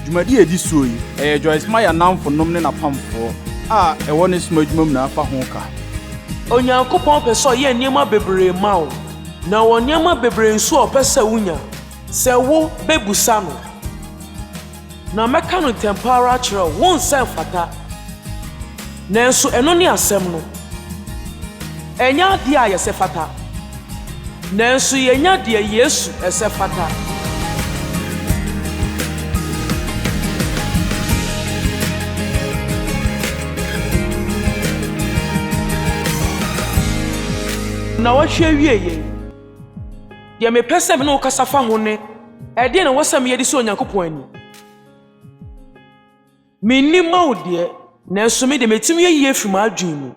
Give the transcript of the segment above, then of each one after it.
Dwumadi edi so yi, Joyce Meyer namfo nom ne napamfo a ɛwɔ ne soma dwumam na afa ho ka. Onyankopɔn pɛ sɛ ɔyɛ nneɛma bebree ma wo, na wɔ nneɛma bebree nso ɔpɛ sɛ wunya, sɛ wo bebusa no. Na mɛka no ntɛmpa ara kyerɛ wo nsɛ mfata. Nanso ɛno ne asɛm no. Ɛnyɛ adeɛ a yɛsɛ fata. Nanso yɛnya deɛ Yesu ɛsɛ fata. Na wɔhwɛ wie yɛ. Deɛ mepɛ sɛ me ne wo kasa fa ho ne, ɛdeɛ na wɔsɛ me yɛde sɛ Onyankopɔn ani. Menni ma wo deɛ, nanso me de metumi yie firi m'adwene mu.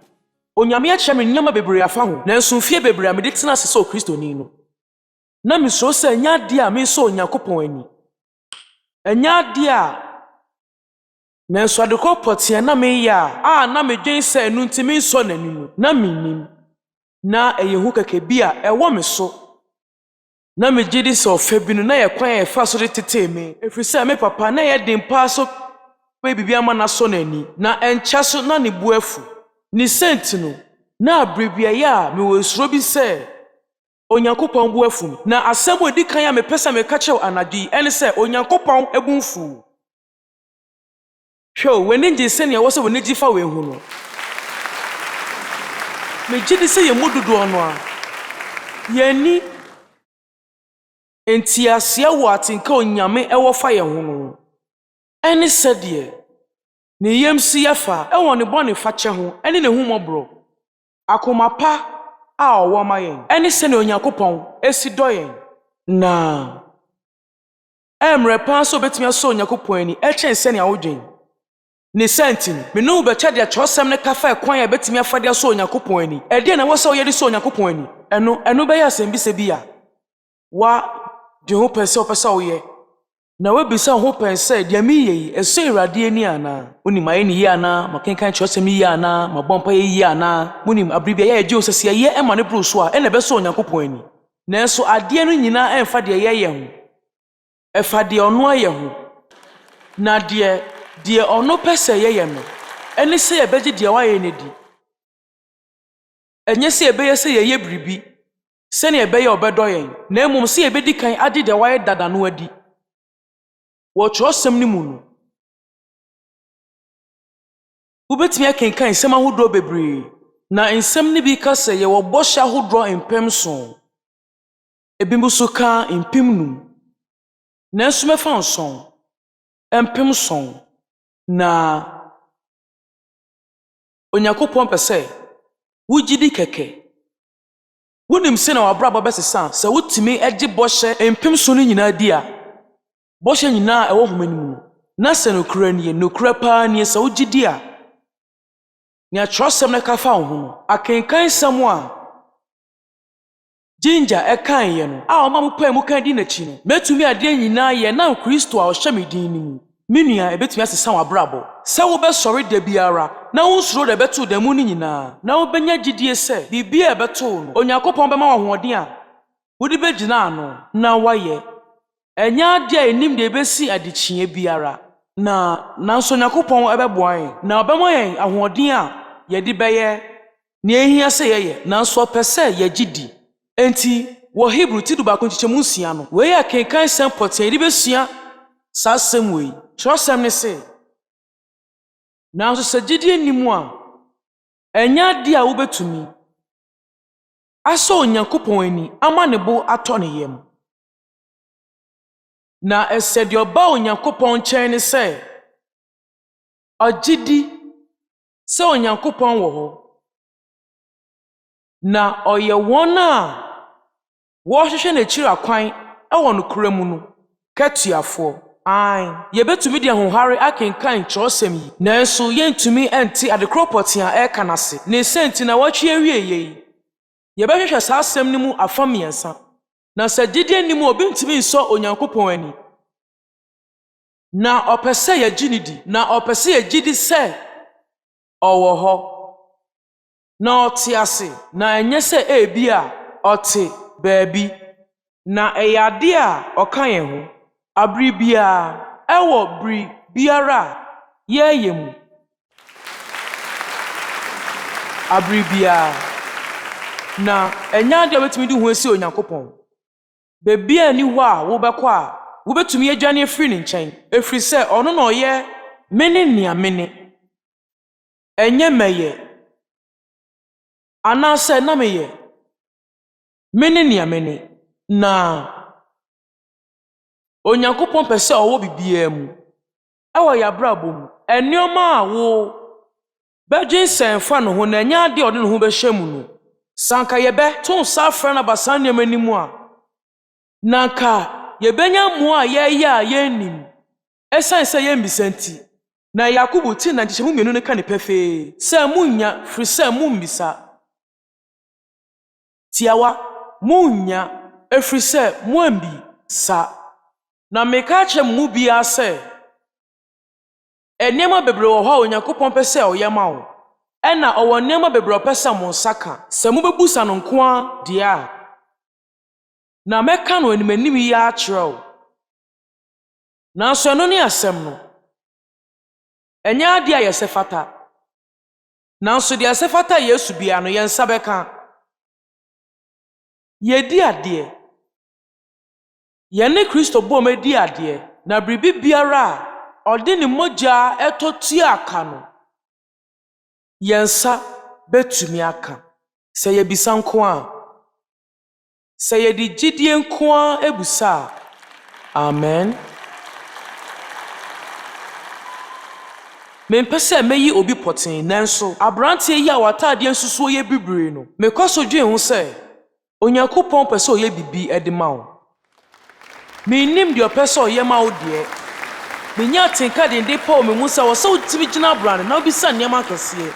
Onyame akyerɛ me nneɛma bebree afa ho, nanso mfie bebree a mede tena ase sɛ Kristoni no. Na mesuro sɛ ɛnyɛ adeɛ a me sɛ Onyankopɔn ani. Ɛnyɛ adeɛ a nanso adekɔ pɔtea na meyɛ a na medwen sɛ ɛno nti me nsɔ n'ani no, na mennim. Na ɛyɛ hu kɛkɛ bi a ɛwɔ me so. Na megye di sɛ ɔfa bi no na yɛ kwan a yɛfa so de tetee me. Ɛfiri sɛ me papa na yɛ den paa so bibi ama na so n'ani. Na ɛnkyɛ so na ne bu afu. Ne senti no, na abrebia ya me wɔ suro bi sɛ Onyankopɔn bu afu me. Na asɛm a di kan a mepɛ sɛ meka kyerɛw anadwo yi ɛne sɛ Onyankopɔn abu mfu. Hwɛ o, w'ani gye sɛnea wɔ sɛ w'ani gye fa w'ehu no. Megye di sɛ yɛ mu dodoɔ no a yɛni entiaseɛ wɔ atenka Onyame ɛwɔ fa yɛn ho no. Ɛne sɛdeɛ ne yam si yɛfa ɛwɔ ne bɔne fakyɛ ho ɛne ne humɔborɔ. Akoma pa a ɔwɔ ma yɛn ɛne sɛnea Onyankopɔn esi dɔ yɛn. Na ɛmmerɛ paa sɛ obetumi asɔ Onyankopɔn ani ɛkyɛn sɛnea wodwen. Ne senti me no bɛkyɛ deɛ kyerɛsɛm ne kafa ɛkwan a betumi afa de asɔ Onyankopɔn ani. Ɛdeɛ na wɔ sɛ ɔyɛ de sɔ Onyankopɔn ani. Ɛno bɛyɛ asɛm bi sɛ bi a wa de ho pɛ sɛ ɔpɛ sɛ ɔyɛ. Na webisa ho pɛ sɛ deɛ meyɛ yi ɛsɔ Awurade ani anaa. Wonim ayɛ ne yie anaa, makenkan kyerɛsɛm yie anaa, mabɔ mpa yie anaa. Wonim abribia yɛ gye wo sɛ sɛ yɛ ɛma ne bro so a ɛna bɛsɔ Onyankopɔn ani. Nanso adeɛ no nyinaa ɛmfa deɛ yɛyɛ ho. Ɛfa deɛ ɔno ayɛ ho. Na deɛ ɔno pɛ sɛ yɛyɛ no ɛne sɛ yɛbɛgye deɛ wayɛ ne di. Ɛnyɛ sɛ yɛbɛyɛ sɛ yɛyɛ biribi sɛnea yɛbɛyɛ ɔbɛdɔ yɛn, na mmom sɛ yɛbɛdi kan agye deɛ wayɛ dada no adi. Wɔ kyerɛsɛm no mu no, wobɛtumi akenkan nsɛm ahodoɔ bebree, na nsɛm no bi ka sɛ yɛwɔ bɔhyɛ ahodoɔ mpem so. Ebi mu so ka mpem num, nanso mɛfa nson, mpem son. Na Onyankopɔn pɛ sɛ wogye di kɛkɛ. Wonim sɛ na wabrabɔ bɛsesa sɛ wotumi agye bɔhyɛ mpem so no nyinaa di a bɔhyɛ nyinaa ɛwɔ homa no mu. Na sɛ nokura nie, nokura paa nie sɛ wogye di a nea kyerɛsɛm no ka fa wo ho no. Akenkansjm a Jnj ɛkan yɛ no a ɔma mo paa mu kan di n'akyi no. Metumi adeɛ nyinaa yɛ na Kristo a ɔhyɛ me din no mu. Me nua ebetumi asesa wabrabɔ. Sɛ wobɛsɔre da biara na wonsuro da bɛto da mu no nyinaa, na wobɛnya gyidie sɛ biribi a ɛbɛto no Onyankopɔn bɛma wo ahoɔden a wode bɛgyina ano na wayɛ. Ɛnyɛ ade a enim de ebesi adekyee biara. Nanso Onyankopɔn ɛbɛboa yɛn na ɔbɛma yɛn ahoɔden a yɛde bɛyɛ nea ehia sɛ yɛyɛ. Nanso ɔpɛ sɛ yɛgye di. Enti wɔ Hebrew ti do baako nkyekyɛmu 6 no, wei akenkansjm pɔtee yɛde besua saa asɛm wei. Kyerɛsɛm ne se, nanso sɛ gyidie nnim a ɛnyɛ ade a wobɛtumi asɔ Onyankopɔn ani ama ne bo atɔ ne yam. Na ɛsɛ deɛ ɔba Onyankopɔn nkyɛn ne sɛ ɔgye di sɛ Onyankopɔn wɔ hɔ, na ɔyɛ wɔn a wɔhwehwɛ n'akyiri akwan ɛwɔ nokora mu no kɛtuafoɔ. Yɛbɛtumi de ahohare akenkan kyerɛsɛm yi, nanso yɛntumi ɛnte adekorɔ pɔtea ɛka n'ase. Ne senti na wɔtwe awie yi, yɛbɛhwehwɛ saa asɛm no mu afa mmiɛnsa. Na sɛ gyidie nnim obi ntumi nsɔ Onyankopɔn ani, na ɔpɛ sɛ yɛgye ne di, na ɔpɛ sɛ yɛgye di sɛ ɔwɔ hɔ, na ɔte ase, na ɛnyɛ sɛ ebi a ɔte baabi, na ɛyɛ ade a ɔka yɛn ho. Abribia ewo bri biara ye mu abri bia na enya de obetumi di hu esi Onyankopɔn bebi ani ho a wo bekɔ a wo betumi adwane afiri ne nkyɛn efiri sɛ ɔno na ɔyɛ mene nia mene enye meye anaa sɛ na meye mene nia mene na Onyankopɔn pɛ sɛ ɔwɔ bibia mu ɛwɔ yabrabɔ mu enioma a wo bɛgye sɛnfa no ho na nya ade ɔde no ho bɛhyɛ mu no sanka yɛbɛ to nsa afra na basan nneɛma nimu a nanka yɛbɛnya mo a yɛyɛ a yɛnnim ɛsan sɛ yɛmbisanti na Yakobo ti na nkyɛmu mmienu no ka ne pɛfee sɛ munnya firi sɛ mumbisa tiawa munnya efiri sɛ muambi sa na meka kyerɛ mu bia sɛ enema bebre wɔ hɔ a Onyankopɔn pɛ sɛ ɔyɛ ma wo ɛna ɔwɔ nneɛma bebre ɔpɛ sɛ mo nsaka sɛ mubebusa no nko a dia na mɛka no animanim yi akyerɛ wo nanso ɛno ne asɛm no ɛnyɛ ade a yɛsɛ fata nanso de asɛ fata Yesu bia no yɛnsa bɛka yɛdi adeɛ yɛne Kristo bɔ medi adeɛ na biribi biara a ɔde ne mogya ɛtɔtua aka no yɛnsa betumi aka sɛ yɛbisa nko a sɛ yɛde gyidie nko a ebusa amen mempɛ sɛ meyi obi pɔten nanso abrante yi a watadeɛ nsusuo yɛ bibire no mekɔ so dwen ho sɛ Onyankopɔn pɛ sɛ ɔyɛ bibi ɛde ma wo menim deɛ ɔpɛ sɛ ɔyɛ ma wo deɛ menya atenka dende pa o memu sɛ wɔsɛ wotimi gyina brane na obisa nneɛma kɛseɛ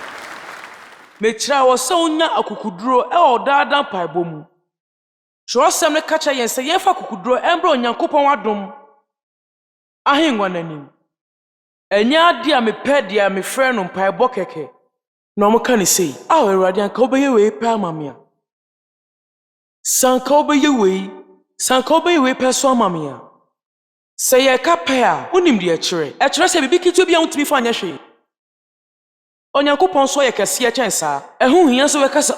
mekyerɛ wɔsɛ wonya akukuduro ɛwɔ daadan paebɔ mu kyerɛsɛm ne ka kyerɛ yɛn sɛ yɛmfa akukuduro ɛmbrɛ Onyankopɔn adom ahengua n'anim ɛnyɛ ade a mepɛ deɛ a mefrɛ no mpaebɔ kɛkɛ na ɔmoka ne sei Awurade anka wobɛyɛ wei pɛ ama me a sanka wobɛyɛ wei pɛ so ama me a sɛ yɛka pɛ a wonim deɛ ɛkyerɛ sɛ bibi ketewa bi a wotumi fa anyɛ hwee Onyankopɔn so yɛ kɛseɛ kyɛn saa ɛho hia so bɛka sɛ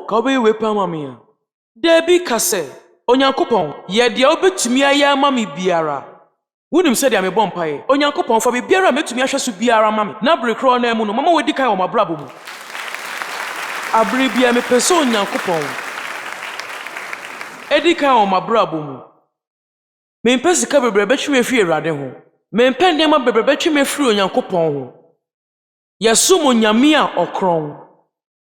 ka wobɛyɛ wei pɛ ama me a dabi ka sɛ Onyankopɔn yɛ deɛ wobɛtumi ayɛ ama me biara wonim sɛ deɛ mebɔ mpaeɛ Onyankopɔn fa biara metumi ahwɛ so biara ama me na bere korɔ na mu no mama wadi kan wɔ mabrabɔ mu abere bia mepɛ sɛ Onyankopɔn edi kan wɔ mabrabɔ mu mempɛ sika bebree bɛtwe me firi Awurade ho mempɛ nneɛma bebree bɛtwe me firi Onyankopɔn ho yɛsom Onyame a ɔkorɔn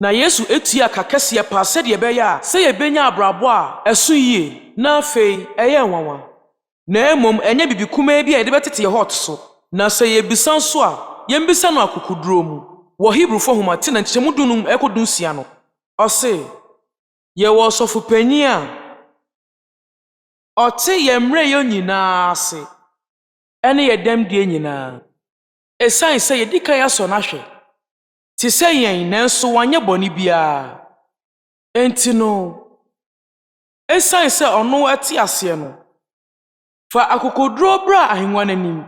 na Yesu etua kakɛseɛ pa sɛdeɛ ɛbɛyɛ a sɛ yɛbɛnya abrabɔ a ɛso yie na afei ɛyɛ nwanwa na mmom ɛnyɛ bibi kumaa bi a yɛde bɛtete yɛ hot so na sɛ yɛbisa nso a yɛmbisa no akukuduro mu wɔ Hebrewfo homate na nkyɛmu dunum ɛkɔdu nsia no ɔse yɛwɔ ɔsɔfopanyin a ɔte yɛmmerɛ yɛ nyinaa ase ɛne yɛdam die nyinaa ɛsan sɛ yɛdi kan asɔ n'ahwɛ te sɛ yɛn nanso wanyɛ bɔne biara enti no ɛsan sɛ ɔno ɛte aseɛ no fa akokoduro bra ahengua n'anim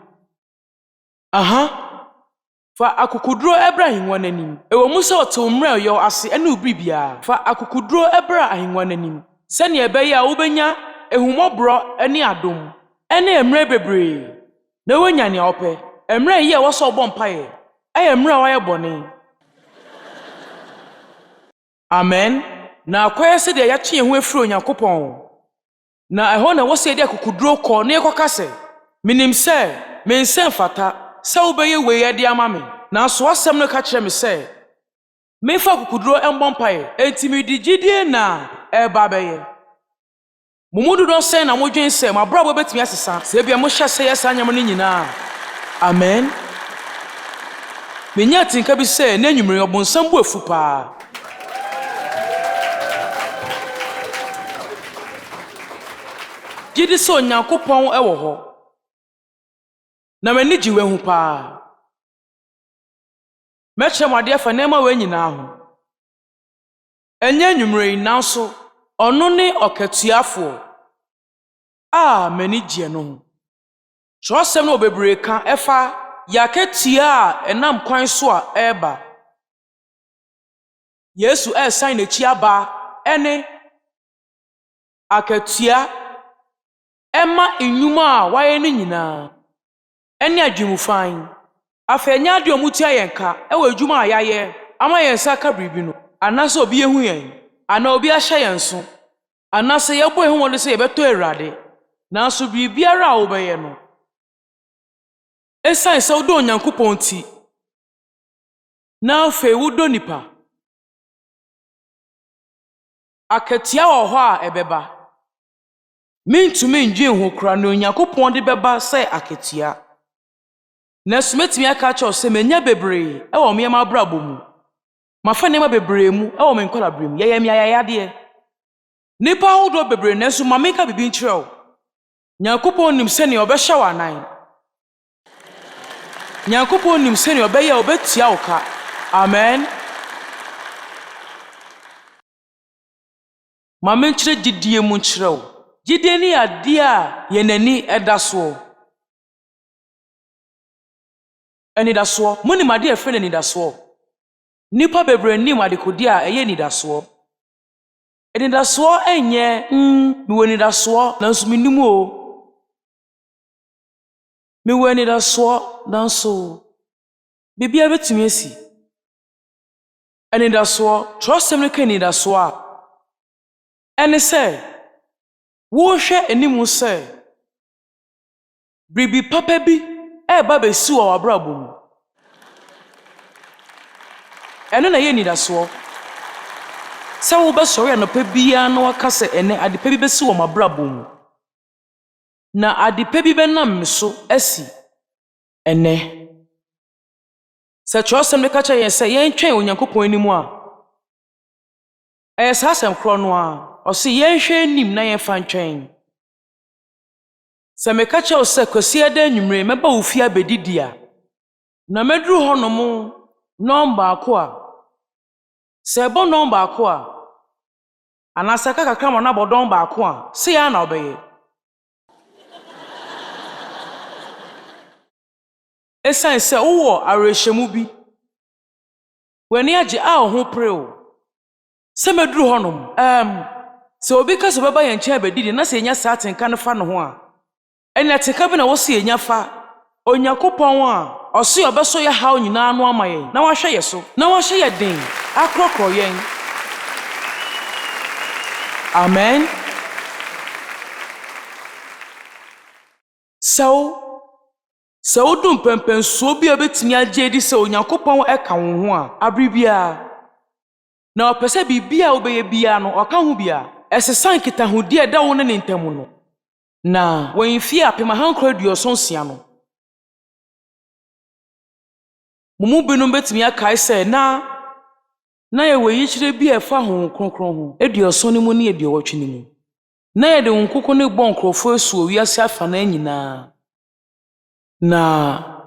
fa akokoduro ɛbra ahengua n'anim ɛwɔ mu sɛ ɔte mmerɛ yɛ ase ɛne ubiri biara fa akokoduro ɛbra ahengua n'anim sɛnea ɛbɛyɛ a wobɛnya ehumɔborɔ ɛne adom ɛne mmerɛ bebree na wonya nea ɔpɛ mmerɛ yi a wɔsɔ ɔbɔ mpaeɛ ɛyɛ mmerɛ a wɔyɛ bɔne amen na akɔyɛ sɛ deɛ yɛakye yɛn ho afiri Onyankopɔn na ɛhɔ na wɔsɛ yɛde akukuduro kɔ na yɛkɔka sɛ menim sɛ mensɛ mfata sɛ wobɛyɛ wei ɛde ama me nanso asɛm no ka kyerɛ me sɛ memfa akukuduro ɛmbɔ mpaeɛ enti mede gyidie na ɛba bɛyɛ Mumudu don say na modwen sɛ mabrabo betumi asesa sɛ bia mo hyɛ sɛ yɛsa nyam no nyinaa amen menya tinka bi sɛ na nwumre ɔbonsam bu afu paa gidi sɛ Onyankopɔn ɛwɔ hɔ na m'ani gye wehu paa mɛkyerɛ mo ade afa nneɛma wɔ nyinaa ho ɛnyɛ nwumre nanso ɔno ne ɔkatuafo m'ani gye no ho Kyerɛwsɛm no bebree ka ɛfa yaketia a ɛnam kwan so a ɛba. Yesu ɛsan n'akyi aba ɛne akatua ɛma nnwuma a wayɛ no nyinaa ɛne adwumfan. Afei nya ade omutia yɛn ka ɛwɔ adwuma a yɛayɛ ama yɛn nsa ka biribi no. Anaasɛ obi ehu yɛn, anaa obi ahyɛ yɛn so, anaasɛ yɛbɔ ehu wɔde sɛ yɛbɛtɔ Awurade. Nanso biribiara a wobɛyɛ no ɛsan sɛ wodɔ Onyankopɔn ti na afei wodɔ nipa. Akatua wɔ hɔ a ɛbɛba. Mentumi ndwen ho kora na Onyankopɔn de bɛba sɛ akatua. Nanso metumi aka kyerɛw sɛ menya bebree ɛwɔ me yɛma abrabɔ mu. Mafa nneɛma bebree mu ɛwɔ me nkɔlabere mu. Yɛyɛ me ayayadeɛ. Nipa ahodoɔ bebree nanso ma menka bibi nkyerɛw. Nyankopɔn nim sɛnea ɔbɛhyɛ wo anan. Nyankopɔn nim sɛnea ɔbɛyɛ ɔbɛtua wo ka. Amen. Ma menkyerɛ gyidie mu nkyerɛw. Gyidie ne adeɛ a yɛn ani ɛda soɔ. Anidasoɔ. Monim adeɛ ɛfrɛ no anidasoɔ. Nipa bebree nim adekodi a ɛyɛ anidasoɔ. Anidasoɔ ɛnyɛ mewɔ anidasoɔ nanso menim o. Mewɔ anidasoɔ nanso bibia betumi asi. Anidasoɔ. Kyerɛwsɛm no ka anidasoɔ a ɛne sɛ wohwɛ anim sɛ biribi papa bi ɛba besi wɔ w'abrabɔ mu. Ɛno na yɛ anidasoɔ. Sɛ wobɛsɔre anɔpa biara na waka sɛ ɛnɛ adepa bi besi wɔ m'abrabɔ mu. Na adepa bi bɛnam me so asi ɛnɛ. Sɛ kyerɛwsɛm no ka kyerɛ yɛn sɛ yɛntwɛn Onyankopɔn anim a ɛyɛ saa asɛm korɔ no a ɔse yɛnhwɛ anim na yɛmfa ntwɛn. Sɛ meka kyerɛw sɛ kwasi ɛda anwummere mɛba wo fie abɛdidi a na mɛduru hɔ nom nɔm baako a sɛ ɛbɔ nɔm baako a anaasɛ ka kakra ma no abɔ dɔm baako a sɛ yɛ na ɔbɛyɛ. Ɛsiane sɛ wowɔ awerɛhyɛmu bi w'ani agye a wo ho pere wo sɛ mɛduru hɔ nom sɛ obi ka sɛ bɛba yɛn nkyɛn abɛdidi na sɛ yɛnya saa atenka no fa ne ho a ɛne atenka bi na wɔ sɛ yɛnya fa Onyankopɔn a ɔse ɔbɛsɔ yɛ haw nyinaa no ama yɛn na wahwɛ yɛ so na wahyɛ yɛ den akorɔkorɔ yɛn. Amen. Sɛ wodum pɛmpɛnsuo bi a betumi agye di sɛ Onyankopɔn ɛka wo ho a abere biara na ɔpɛ sɛ biribi a wobɛyɛ biara no ɔka ho bia ɛsesa nkitahodi a ɛda wo ne ntam no na wɔmfie apem 176 no mumu binom betumi akae sɛ na yɛwɔ yikyerɛ bi a ɛfa ho kronkron ho 70 no mu ne 80 no mu na yɛde wo nkoko ne bɔ nkurɔfo asuo wiase afa na nyinaa na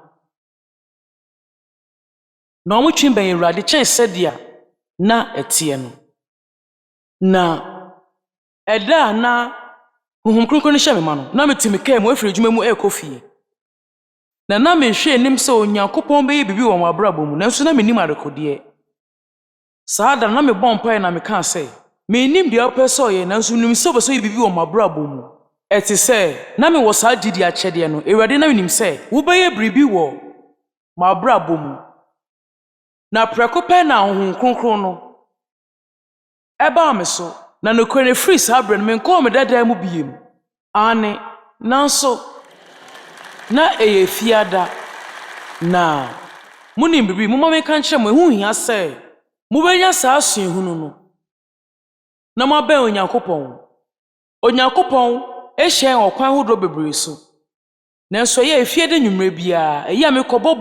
ɔmo twi bɛn Awurade kyɛn sɛdeɛ na ɛteɛ no na ɛda na Honhom Kronkron hyɛ me ma no na metumi kaa mu afiri adwuma mu ɛkɔ fie na mehwɛ anim sɛ Onyankopɔn bɛyɛ bibi wɔ m'abrabɔ mu nanso na menim adekodeɛ. Saa da na mebɔ mpae na meka sɛ menim deɛ ɔpɛ sɛ ɔyɛ nanso nim sɛ ɔbɛsɛ bibi wɔ m'abrabɔ mu. Ɛte sɛ na mewɔ saa gyidi akyɛdeɛ no Awurade na menim sɛ wobɛyɛ biribi wɔ m'abrabɔ mu. Na prɛko pɛ na Honhom Kronkron no ɛbaa me so na nokore ne free saa brɛ no menkɔɔ me dadaa mu biem. Ane nanso na ɛyɛ fiada na munim bibi moma meka nkyerɛ mo ɛho hia sɛ mobɛnya saa suahunu no na moabɛn Onyankopɔn ɛhyɛn ɔkwan hodoɔ bebree so nanso ɛyɛ efiade nwummere biara ɛyɛ a mekɔbɔ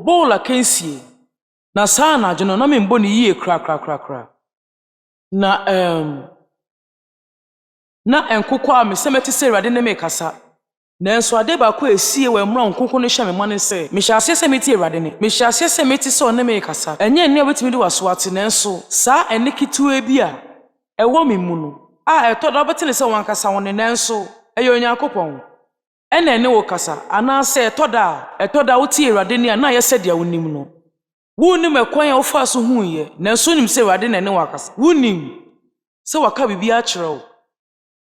bowl akansie na saa anadwo no na membɔ ne yie krakrakrakra na enkoko a mesɛ mɛte sɛ Awurade ne mekasa nanso ade baako esie wɔ mmra nkoko no hyɛ me ma ne sɛ mehyɛ aseɛ sɛ meti Awurade ne mehyɛ aseɛ sɛ meti sɛ ɔne mekasa ɛnyɛ nne a wetumi de waso ate nanso saa ɛne ketewa bi a ɛwɔ me mu no a ɛtɔ da wobɛte ne sɛ wankasa wo ne nanso ɛyɛ Onyankopɔn ene ne wo kasa anaa se etoda wo tie Awurade ne na yɛ dia wonim no wonim ekwan a wo fa so hu ye na so nim se Awurade ne wo akasa wonim se waka bibi a kyerɛw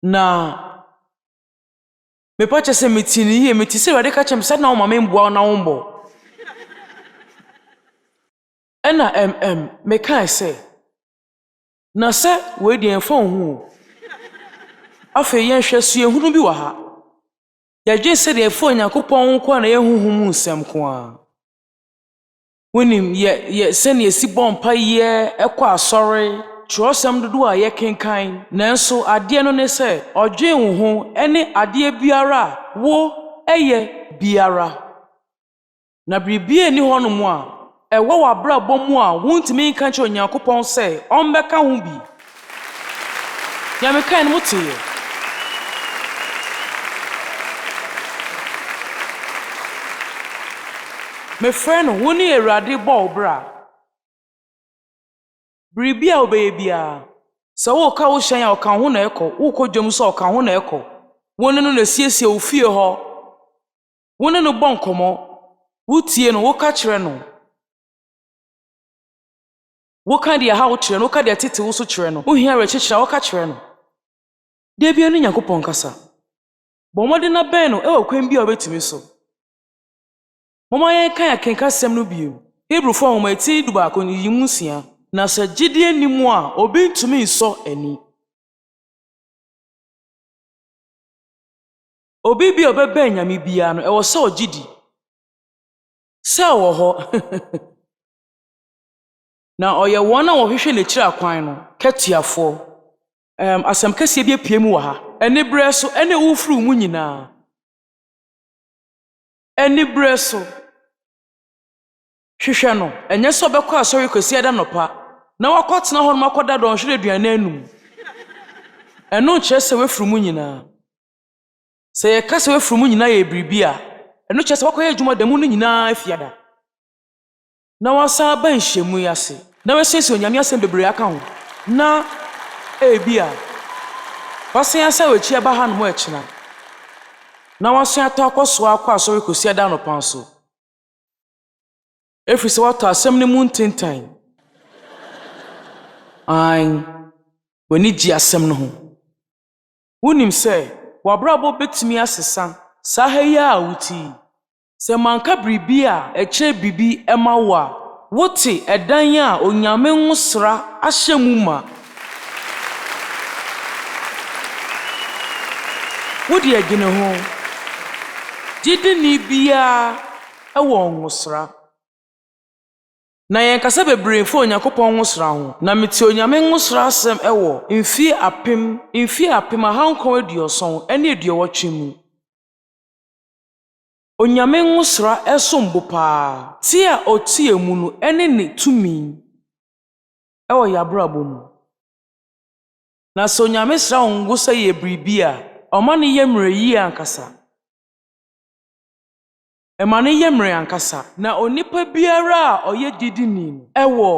na me pa kyɛ se metini ye meti se Awurade ka kyɛm se na wo ma me mboa na wo mbɔ ena me kan se na se we di enfo hu afa yɛn hwɛ so Hunu bi wɔ ha yɛgye se de efo Onyankopɔn nko na yɛhuhum nsɛm ko a wonim ye se ne esi bompa ye ekɔ asɔre kyerɛsɛm dodo a yɛkenkan nanso ade no ne se ɔdwen wo ho ene ade biara wo ɛyɛ biara na biribi ani hɔ no mu a ɛwɔ w'abrabɔ mu a wontumi nka kyerɛ Onyankopɔn sɛ ɔmbɛka ho bi nyame kan no moteye me frɛ no woni Awurade bɔ bra biribi a obɛyɛ bia sɛ wo ka wo hyɛn a ɔka ho na ɛkɔ wo kɔ dwom sɛ ɔka ho na ɛkɔ woni no na siesie wo fie hɔ woni no bɔ nkɔmɔ wo tie no wo ka kyerɛ no wo ka de ha wo kyerɛ no wo ka de tete wo so kyerɛ no wo hia re kyekyera wo ka kyerɛ no de bia no Nyankopɔn kasa bɔ mɔde na bɛn no ɛwɔ kwan bi a obetumi so mama yɛn kan akenkansjm no bio Hebrewfo homa eti dubaako yi mu sia na sɛ gidie ni mu a obi ntumi nsɔ ani obi bi obɛbɛn nyame bia no ɛwɔ sɛ ogidi sɛ wɔ hɔ na ɔyɛ wɔn a wɔhwehwɛ n'ekyira kwan no kɛtuafo asɛm kɛseɛ bi apie mu wɔ ha ɛne brɛ so ɛne wofuru mu nyinaa ɛne brɛ so hwehwɛ no ɛnyɛ sɛ ɔbɛkɔ asɔre kwasi ada nɔpa na wakɔtena hɔ no makɔda dɔnhwere aduane anum ɛno kyerɛ sɛ wefuru mu nyinaa sɛ yɛka sɛ wefuru mu nyinaa yɛ biribi a ɛno kyerɛ sɛ wakɔyɛ adwuma da mu no nyinaa afiada na wasa ba nhyɛmu yi ase na wɛsiesie Onyame asɛm bebree aka ho na ebia wasen asa w'akyi aba ha no mo ɛkyena na wasen atɔ akɔsoa akɔ asɔre kwasi ada nɔpa nso efiri sɛ watɔ asɛm ne mu ntentan w'ani gye asɛm no ho wonim sɛ w'abrabɔ betumi asesa saa ha yi a wotii sɛ manka biribi a ɛkyerɛ biribi ɛma wo a wote ɛdan a Onyame nwosra ahyɛ mu ma wodi agene ho gyidini bia ɛwɔ nwosra na yɛn kasa bebree fo Onyankopɔn nwosra ho na meti Onyame nwosra asɛm ɛwɔ mfi apem ahankɔn aduɔson ɛne aduɔwɔtwe mu Onyame nwosra ɛsombo paa ti a otie mu no ɛne ne tumi ɛwɔ yabrabo mu na sɛ Onyame sra ngo sɛ yɛ biribi a ɔma ne yɛ mmerɛ yi ankasa ɛma ne yɛ mmerɛ ankasa na onipa biara a ɔyɛ didini no ɛwɔ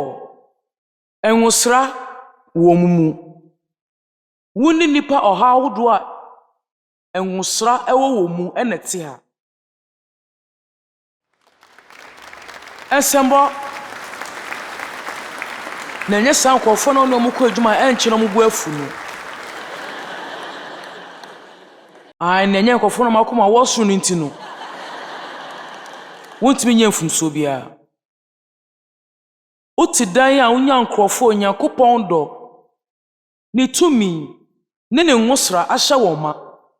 nwosra wɔ mu woni nipa ɔha ahodo a nwosra ɛwɔ wɔ mu ɛna te ha ɛsɛmbɔ na nyɛ saa nkɔfo no na ɔmo kɔ adwuma ɛnkyɛ no mo bu afu no na nyɛ nkɔfo no makoma wɔsoro no nti no wontumi nyɛ mfumso biara wote dan a wonya nkurɔfo Onyankopɔn dɔ ne tumi ne nwosra ahyɛ wɔn ma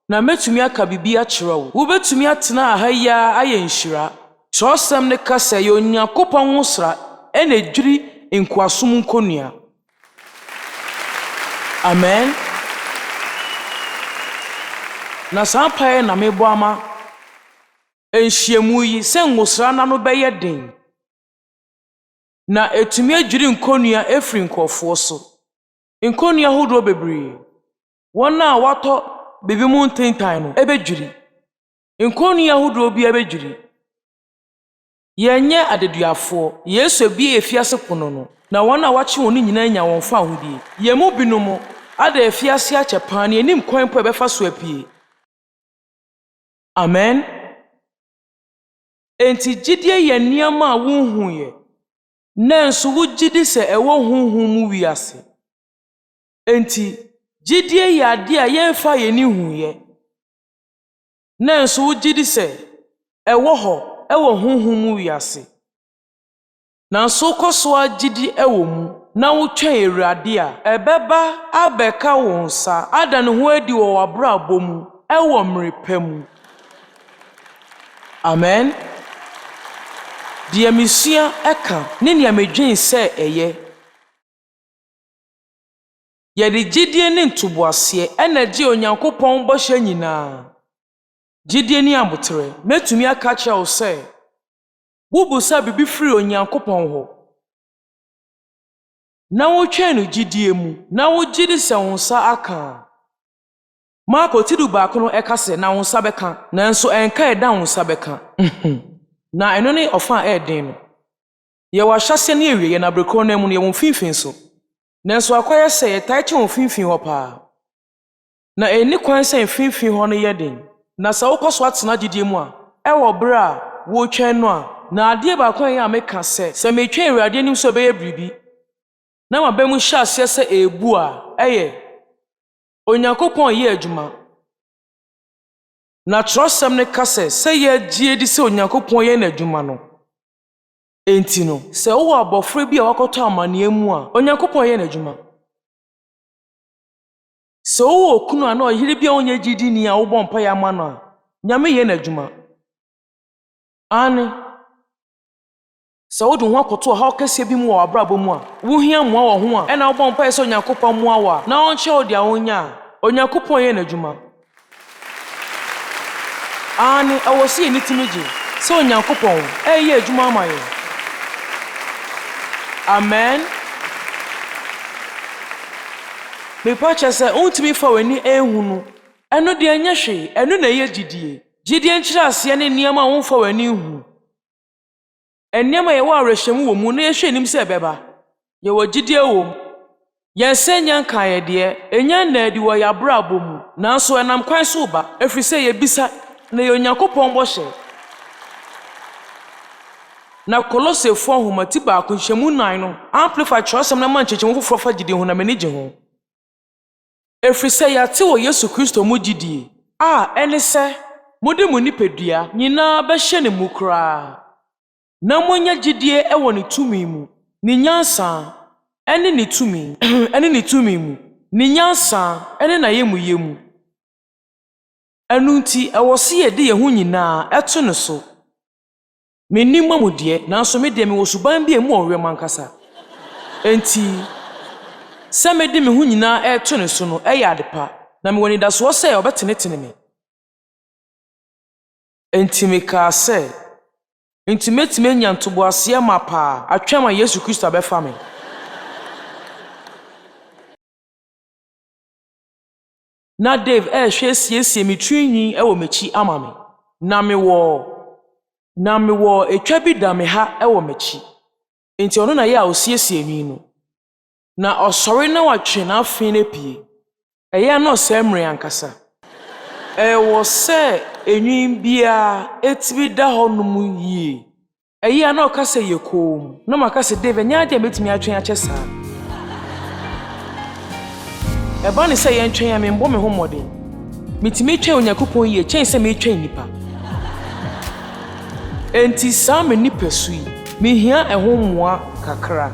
na metumi aka bibi akyerɛ wo wobetumi atena aha yi ayɛ nhyira kyerɛsɛm ne ka sɛ yɛ Onyankopɔn nwosra ɛna dwiri nkoasom nkonua amen na saa pae na mebɔ ama nhyiamu yi sɛ nwosra na no bɛyɛ den na etumi adwiri nkonua efiri nkɔfoɔ so nkonua hodo bebree wɔn a watɔ bibi mu ntentan no ebedwiri nkonua hodo bi ebedwiri yɛnyɛ adeduafoɔ Yesu bi efiase pono no na wɔn a wakye wɔn nyinaa nya wɔn fa ahodie yɛmu binom ada efiase akyɛ paa ne enim kwan po ɛbɛfa so apie Amen. Enti gyidie yɛ nneɛma a wonhu yɛ. Nanso wogyidi sɛ ɛwɔ honhom mu wiase. Enti gyidie yɛ ade a yɛmfa yɛni hu yɛ. Nanso wogyidi sɛ ɛwɔ hɔ ɛwɔ honhom mu wiase. Nanso kɔso agyidi ɛwɔ mu na wotwɛn Awurade a ɛbɛba abɛka wo nsa ada ne ho adi wɔ w'abrabɔ mu ɛwɔ mmerepɛ mu. Amen. Deɛ mesua ɛka ne nea medwen sɛ ɛyɛ. Yɛde gyidie ne ntoboaseɛ ɛna gye Onyankopɔn bɔhyɛ nyinaa. Gyidie ne abotere metumi aka kyerɛ wo sɛ wobusa bibi firi Onyankopɔn hɔ. Na wotwɛn no gyidie mu na wogyidi sɛ wo nsa aka. Marko tidu baako no ɛka sɛ na wo nsa bɛka nanso ɛnka ɛda wo nsa bɛka. Na ɛno ne ɔfa ɛɛden no. Yɛwɔ ahyɛseɛ ne awie na abrekɔ no mu no yɛwɔ mfimfini so. Nanso akɔyɛ sɛ yɛtae kye wɔ mfimfini hɔ paa. Na ɛni kwan sɛ mfimfini hɔ no yɛ den. Na sɛ wokɔ so atena gyidie mu a ɛwɔ bere a wotwɛn no a na adeɛ baako yɛ a meka sɛ metwɛn Awurade anim sɛ ɔbɛyɛ biribi. Na maba mu hyɛ aseɛ sɛ ebu a ɛyɛ Onyankopɔn yɛ adwuma. Na Kyerɛwsɛm ne ka sɛ yɛagye di sɛ Onyankopɔn yɛ n'adwuma no. Enti no, sɛ wowɔ abɔfra bi a wakɔtɔ amanneɛ mu a Onyankopɔn yɛ n'adwuma. Sɛ wowɔ okunu a na ɔyere bi a ɔnyɛ gyidini a wobɔ mpaeɛ ama no a Nyame yɛ n'adwuma. Ane. Sɛ wode ho akɔto ɔhaw kɛseɛ bi mu wɔ w'abrabɔ mu a wohia mmoa wɔ ho a ɛna wobɔ mpaeɛ sɛ Onyankopɔn mmoa wo a na ɔnkyɛ wo deɛ wonya a Onyankopɔn yɛ n'adwuma. Ane, ɛwɔ sɛ yɛni tumi gye sɛ Onyankopɔn ɛyɛ adwuma ama yɛn. Amen. Mepa kyerɛ sɛ wontumi fa w'ani ɛnhu no ɛno deɛ ɛnyɛ hwee ɛno na ɛyɛ gyidie. Gyidie nkyerɛ aseɛ ne nneɛma a womfa w'ani hu. Nneɛma yɛwɔ awerɛhyɛmu wɔ mu na yɛhwɛ anim sɛ ɛbɛba. Yɛwɔ gyidie wɔ mu. Yɛnsɛ nya nkaeɛ deɛ ɛnya nnaadi wɔ yɛ abrabɔ mu nanso ɛnam kwan so ba ɛfiri sɛ yɛbisa na yɛ Onyankopɔn bɔhyɛ. Na Kolosefoɔ nhoma baako nhyɛmu 9 no amplify Kyerɛwsɛm na ma nkyerɛkyerɛmu foforɔ fa gyidie ho na m'ani gye ho. Ɛfiri sɛ yɛate wɔ Yesu Kristo mu gyidie a ɛne sɛ mode mo nipadua nyinaa bɛhyɛ ne mu koraa. Na monya gyidie ɛwɔ ne tumi mu, ne nyansa ɛne ne tumi ɛne ne tumi mu, ne nyansa ɛne n'ayamuyɛ mu. Ɛno nti ɛwɔ sɛ yɛde yɛn ho nyinaa ɛto ne so. Menim mu deɛ nanso me deɛ mewɔ suban bi a mu ɔwɛ mu ankasa. Enti sɛ mede me ho nyinaa ɛto ne so no ɛyɛ ade pa na mewɔ nidasoɔ sɛ ɔbɛtenetene me. Enti mekaa sɛ enti metumi anya ntoboaseɛ ma paa atwɛn ma Yesu Kristo abɛfa me. Na Dave ɛhwɛ siesie me twinwi ɛwɔ m'akyi ama me. Na mewɔ etwa bi da me ha ɛwɔ m'akyi. Enti ɔno na yɛ a osiesie nwi no. Na ɔsɔre na watwe n'afe no pie. Ɛyɛ na ɔsɛ mmere ankasa. Ɛwɔ sɛ enwi bia etimi da hɔ no mu yie. Ɛyɛ na ɔka sɛ yɛ kom. Na maka sɛ Dave nya ade metumi atwen akyɛ saa. Ɛba ne sɛ yɛntwɛn a membɔ me ho mmɔden. Metumi twɛn Onyankopɔn yie kyɛn sɛ metwɛn nipa. Enti saa me nipa su yi, mehia ɛho mmoa kakra.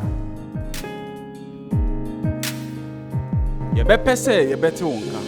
Yɛbɛpɛ sɛ yɛbɛte wo nka.